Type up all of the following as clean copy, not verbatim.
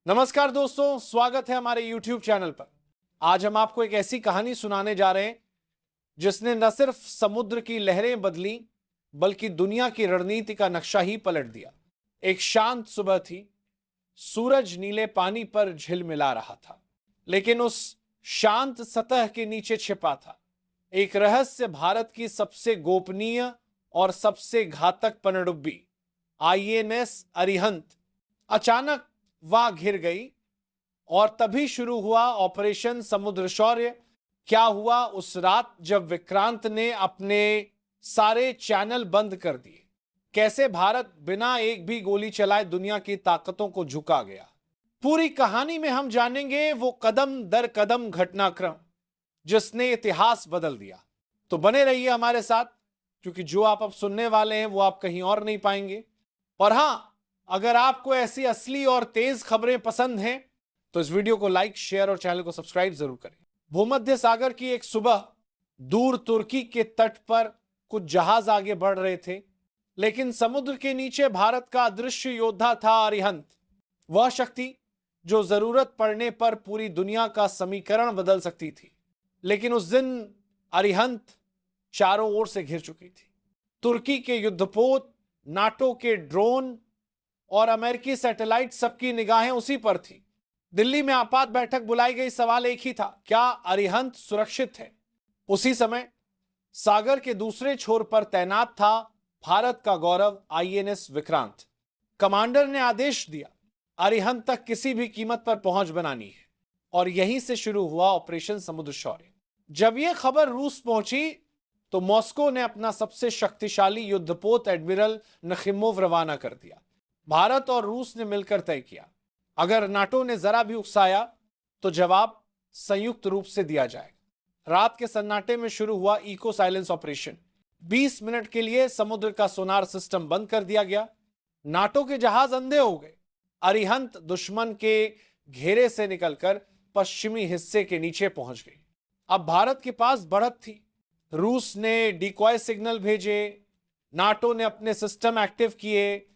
नमस्कार दोस्तों, स्वागत है हमारे YouTube चैनल पर। आज हम आपको एक ऐसी कहानी सुनाने जा रहे हैं जिसने न सिर्फ समुद्र की लहरें बदली बल्कि दुनिया की रणनीति का नक्शा ही पलट दिया। एक शांत सुबह थी, सूरज नीले पानी पर झिलमिला रहा था, लेकिन उस शांत सतह के नीचे छिपा था एक रहस्य, भारत की सबसे गोपनीय और सबसे घातक पनडुब्बी INS अरिहंत। अचानक वह घिर गई और तभी शुरू हुआ ऑपरेशन समुद्र शौर्य। क्या हुआ उस रात जब विक्रांत ने अपने सारे चैनल बंद कर दिए? कैसे भारत बिना एक भी गोली चलाए दुनिया की ताकतों को झुका गया? पूरी कहानी में हम जानेंगे वो कदम दर कदम घटनाक्रम जिसने इतिहास बदल दिया। तो बने रहिए हमारे साथ, क्योंकि जो आप अब सुनने वाले हैं वो आप कहीं और नहीं पाएंगे। और हां, अगर आपको ऐसी असली और तेज खबरें पसंद हैं तो इस वीडियो को लाइक, शेयर और चैनल को सब्सक्राइब जरूर करें। भूमध्य सागर की एक सुबह, दूर तुर्की के तट पर कुछ जहाज आगे बढ़ रहे थे, लेकिन समुद्र के नीचे भारत का अदृश्य योद्धा था अरिहंत। वह शक्ति जो जरूरत पड़ने पर पूरी दुनिया का समीकरण बदल सकती थी। लेकिन उस दिन अरिहंत चारों ओर से घिर चुकी थी। तुर्की के युद्धपोत, नाटो के ड्रोन और अमेरिकी सैटेलाइट, सबकी निगाहें उसी पर थी। दिल्ली में आपात बैठक बुलाई गई। सवाल एक ही था, क्या अरिहंत सुरक्षित है? उसी समय सागर के दूसरे छोर पर तैनात था भारत का गौरव INS विक्रांत। कमांडर ने आदेश दिया, अरिहंत तक किसी भी कीमत पर पहुंच बनानी है। और यहीं से शुरू हुआ ऑपरेशन समुद्र शौर्य। जब यह खबर रूस पहुंची तो मॉस्को ने अपना सबसे शक्तिशाली युद्धपोत एडमिरल नखिमोव रवाना कर दिया। भारत और रूस ने मिलकर तय किया, अगर नाटो ने जरा भी उकसाया तो जवाब संयुक्त रूप से दिया जाएगा। रात के सन्नाटे में शुरू हुआ इको साइलेंस ऑपरेशन। 20 मिनट के लिए समुद्र का सोनार सिस्टम बंद कर दिया गया। नाटो के जहाज अंधे हो गए। अरिहंत दुश्मन के घेरे से निकलकर पश्चिमी हिस्से के नीचे पहुंच गई। अब भारत के पास बढ़त थी। रूस ने डिकॉय सिग्नल भेजे, नाटो ने अपने सिस्टम एक्टिव किए,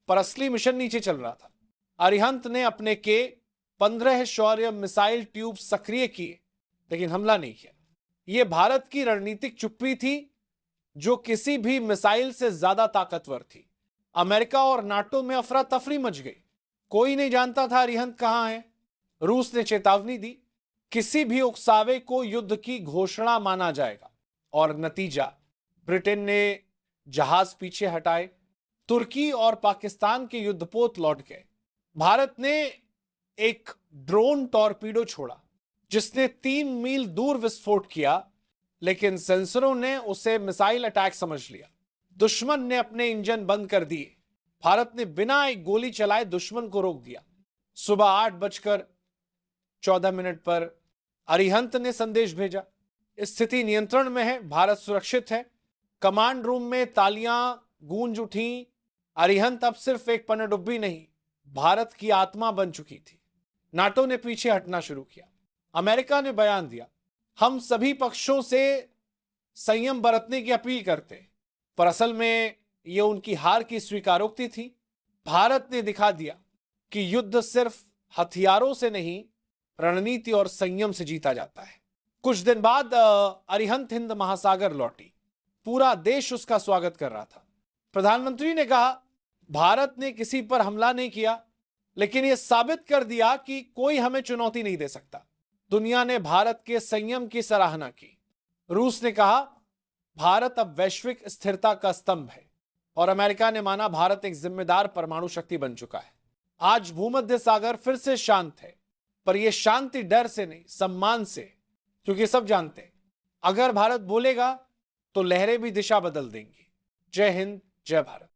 पर असली मिशन नीचे चल रहा था। अरिहंत ने अपने K-15 शौर्य मिसाइल ट्यूब सक्रिय किए, लेकिन हमला नहीं किया। यह भारत की रणनीतिक चुप्पी थी, जो किसी भी मिसाइल से ज्यादा ताकतवर थी। अमेरिका और नाटो में अफरा तफरी मच गई। कोई नहीं जानता था अरिहंत कहां है। रूस ने चेतावनी दी, किसी भी उकसावे को युद्ध की घोषणा माना जाएगा। और नतीजा, ब्रिटेन ने जहाज पीछे हटाए, तुर्की और पाकिस्तान के युद्धपोत लौट गए। भारत ने एक ड्रोन टॉर्पीडो छोड़ा जिसने 3 मील दूर विस्फोट किया, लेकिन सेंसरों ने उसे मिसाइल अटैक समझ लिया। दुश्मन ने अपने इंजन बंद कर दिए। भारत ने बिना एक गोली चलाए दुश्मन को रोक दिया। सुबह 8:14 पर अरिहंत ने संदेश भेजा, स्थिति नियंत्रण में है, भारत सुरक्षित है। कमांड रूम में तालियां गूंज उठी। अरिहंत अब सिर्फ एक पनडुब्बी नहीं, भारत की आत्मा बन चुकी थी। नाटो ने पीछे हटना शुरू किया। अमेरिका ने बयान दिया, हम सभी पक्षों से संयम बरतने की अपील करते, पर असल में यह उनकी हार की स्वीकारोक्ति थी। भारत ने दिखा दिया कि युद्ध सिर्फ हथियारों से नहीं, रणनीति और संयम से जीता जाता है। कुछ दिन बाद अरिहंत हिंद महासागर लौटी। पूरा देश उसका स्वागत कर रहा था। प्रधानमंत्री ने कहा, भारत ने किसी पर हमला नहीं किया, लेकिन यह साबित कर दिया कि कोई हमें चुनौती नहीं दे सकता। दुनिया ने भारत के संयम की सराहना की। रूस ने कहा, भारत अब वैश्विक स्थिरता का स्तंभ है। और अमेरिका ने माना, भारत एक जिम्मेदार परमाणु शक्ति बन चुका है। आज भूमध्य सागर फिर से शांत है, पर यह शांति डर से नहीं, सम्मान से। क्योंकि सब जानते हैं, अगर भारत बोलेगा तो लहरें भी दिशा बदल देंगी। जय हिंद, जय भारत।